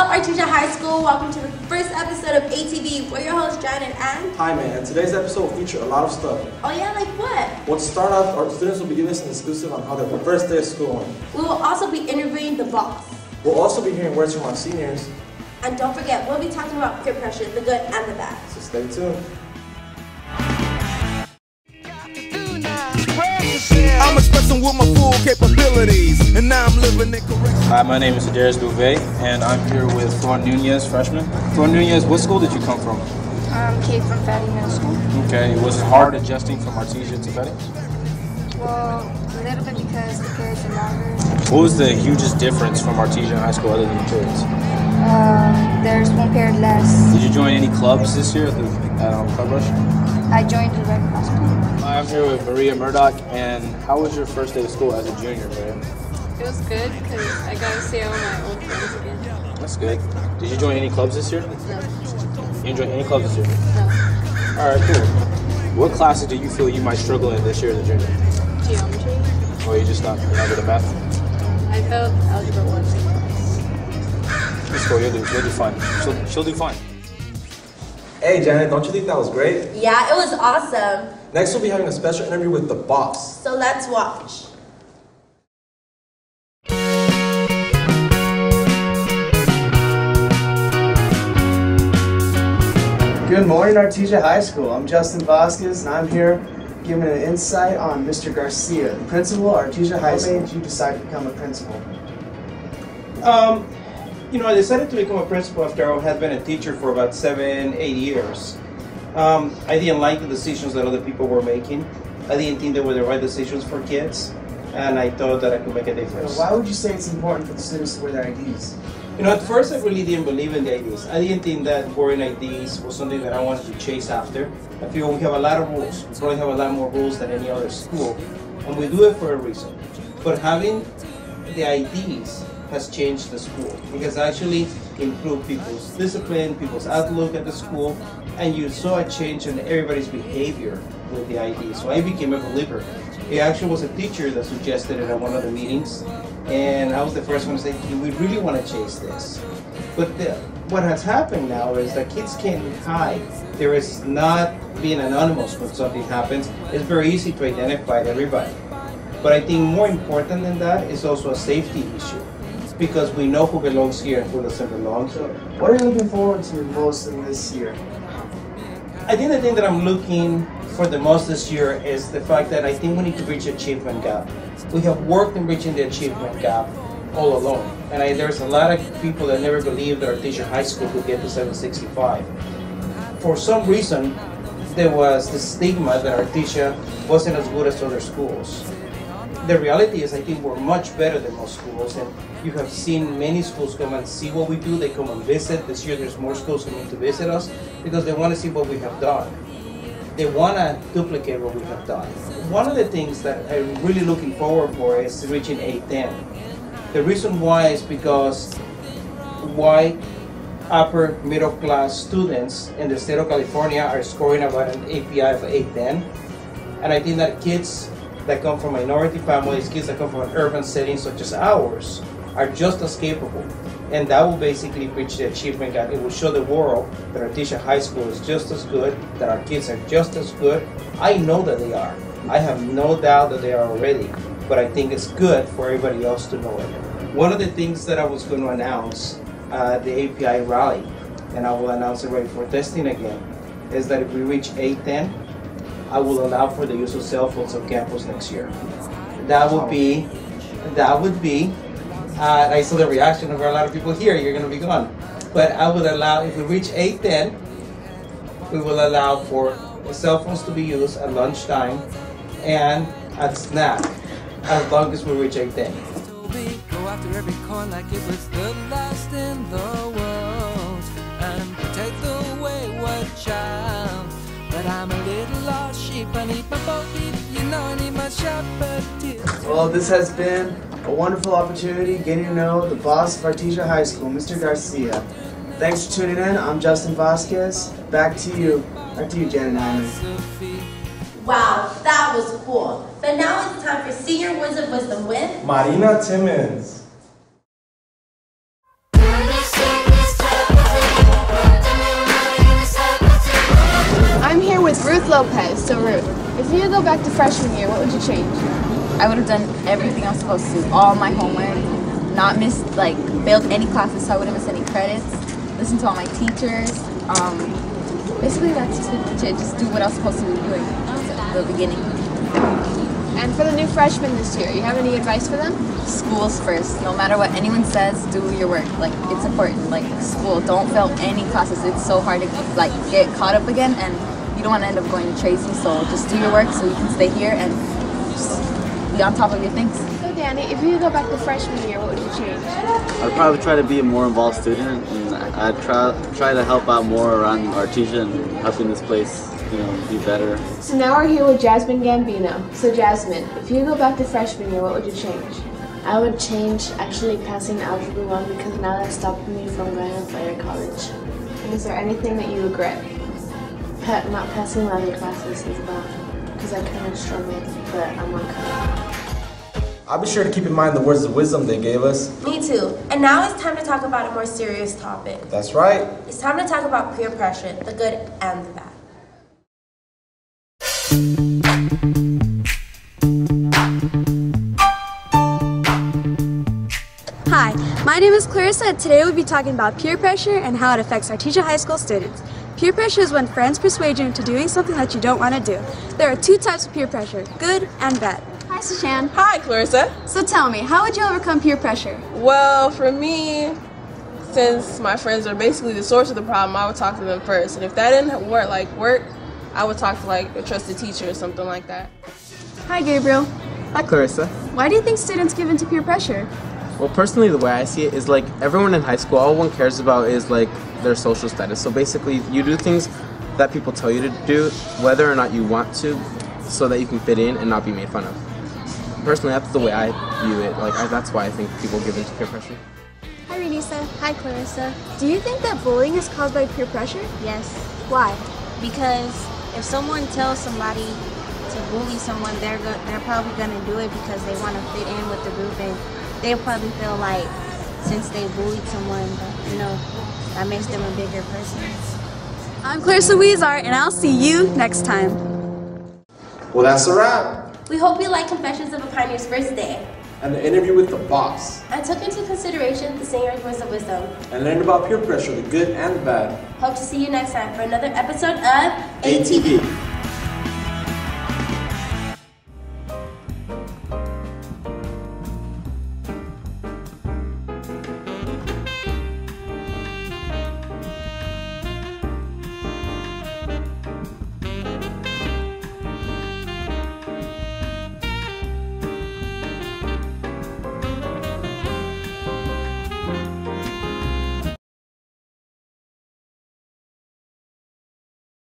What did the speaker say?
up, Artesia High School? Welcome to the first episode of ATV. We're your hosts, Janet and... Hi man, and today's episode will feature a lot of stuff. Oh yeah, like what? Well, to start off, our students will be giving us an exclusive on how their first day of school went. We will also be interviewing the boss. We'll also be hearing words from our seniors. And don't forget, we'll be talking about peer pressure, the good and the bad. So stay tuned. I'm expressing with my full capabilities, and now I'm living in correct. Hi, my name is Artesia, and I'm here with Flor Nunez, freshman. Flor Nunez, what school did you come from? Came from Fatty Middle School. Okay, was it hard adjusting from Artesia to Fatty? Well, a little bit because the periods are longer. What was the hugest difference from Artesia High School other than the periods? There's one period less. Did you join any clubs this year at the Club Rush? I joined the Red Cross Club. I'm here with Maria Murdoch, and how was your first day of school as a junior, Maria? It was good because I got to see all my old friends again. That's good. Did you join any clubs this year? No. You didn't join any clubs this year? No. Alright, cool. What classes do you feel you might struggle in this year as a junior? Geometry. Or you're just not good at math? I failed algebra 1. Let's go, you'll do fine. She'll do fine. Hey Janet, don't you think that was great? Yeah, it was awesome. Next we'll be having a special interview with the boss. So let's watch. Good morning, Artesia High School. I'm Justin Vasquez, and I'm here giving an insight on Mr. Garcia, the principal at Artesia High School. What made you decide to become a principal? I decided to become a principal after I had been a teacher for about 7-8 years. I didn't like the decisions that other people were making. I didn't think they were the right decisions for kids, and I thought that I could make a difference. Why would you say it's important for the students to wear their IDs? At first I really didn't believe in the IDs. I didn't think that wearing IDs was something that I wanted to chase after. I feel we have a lot of rules. We probably have a lot more rules than any other school, and we do it for a reason. But having the IDs has changed the school. It has actually improved people's discipline, people's outlook at the school, and you saw a change in everybody's behavior with the ID. So I became a believer. It actually was a teacher that suggested it at one of the meetings, and I was the first one to say, we really want to chase this. But what has happened now is that kids can't hide. There is not being anonymous when something happens. It's very easy to identify everybody. But I think more important than that is also a safety issue, because we know who belongs here and who doesn't belong here. What are you looking forward to most in this year? I think the thing that I'm looking for the most this year is the fact that I think we need to reach achievement gap. We have worked in reaching the achievement gap all along. And there's a lot of people that never believed that Artesia High School could get to 765. For some reason, there was the stigma that Artesia wasn't as good as other schools. The reality is I think we're much better than most schools, and you have seen many schools come and see what we do. They come and visit. This year there's more schools coming to visit us because they want to see what we have done. They want to duplicate what we have done. One of the things that I'm really looking forward for is reaching 810. The reason why is because white upper middle class students in the state of California are scoring about an API of 810, and I think that kids that come from minority families, kids that come from an urban setting such as ours, are just as capable. And that will basically reach the achievement gap. It will show the world that Artesia High School is just as good, that our kids are just as good. I know that they are. I have no doubt that they are already, but I think it's good for everybody else to know it. One of the things that I was going to announce the API rally, and I will announce it right for testing again, is that if we reach 810, I will allow for the use of cell phones on campus next year. That would be, I saw the reaction of a lot of people here, you're gonna be gone. But I would allow, if we reach 810, we will allow for the cell phones to be used at lunchtime and at snack, as long as we reach 810. Go after every coin like it was the last in the world, and protect the wayward child. But I'm a little lost sheep, I need my bo peep, you know I need my shepherd dear. Well, this has been a wonderful opportunity getting to know the boss of Artesia High School, Mr. Garcia. Thanks for tuning in. I'm Justin Vasquez. Back to you, Janet Hyman. Wow, that was cool. But now it's time for Senior Words of Wisdom with Marina Timmons. Wanna say with Ruth Lopez. So Ruth, if you could go back to freshman year, what would you change? I would have done everything I was supposed to, all my homework, not missed, failed any classes so I wouldn't miss any credits, listen to all my teachers. Basically that's to just do what I was supposed to be doing at the beginning. And for the new freshmen this year, you have any advice for them? School's first. No matter what anyone says, do your work. It's important. School, don't fail any classes. It's so hard to get caught up again, and you don't want to end up going to Tracy. So just do your work so you can stay here and just be on top of your things. So Danny, if you could go back to freshman year, what would you change? I'd probably try to be a more involved student, and I'd try to help out more around Artesia and helping this place, be better. So now we're here with Jasmine Gambino. So Jasmine, if you could go back to freshman year, what would you change? I would change actually passing Algebra 1 because now that's stopping me from going to later college. And is there anything that you regret? Not passing my other classes is about because I kind of struggled, but I'm on track. I'll be sure to keep in mind the words of wisdom they gave us. Me too. And now it's time to talk about a more serious topic. That's right. It's time to talk about peer pressure, the good and the bad. Hi, my name is Clarissa, and today we'll be talking about peer pressure and how it affects Artesia High School students. Peer pressure is when friends persuade you into doing something that you don't want to do. There are two types of peer pressure, good and bad. Hi, Sushan. Hi, Clarissa. So tell me, how would you overcome peer pressure? Well, for me, since my friends are basically the source of the problem, I would talk to them first. And if that didn't work, I would talk to a trusted teacher or something like that. Hi, Gabriel. Hi, Clarissa. Why do you think students give into peer pressure? Well, personally, the way I see it is everyone in high school, all one cares about is their social status. So basically, you do things that people tell you to do, whether or not you want to, so that you can fit in and not be made fun of. Personally, that's the way I view it. That's why I think people give into peer pressure. Hi, Renisa. Hi, Clarissa. Do you think that bullying is caused by peer pressure? Yes. Why? Because if someone tells somebody to bully someone, they're probably going to do it because they want to fit in with the group, and they probably feel like since they bullied someone, that makes them a bigger person. I'm Clarissa Weezar, and I'll see you next time. Well, that's a wrap. We hope you liked Confessions of a Pioneer's first day. And the interview with the boss. And took into consideration the singer's words of wisdom. And learned about peer pressure, the good and the bad. Hope to see you next time for another episode of ATV.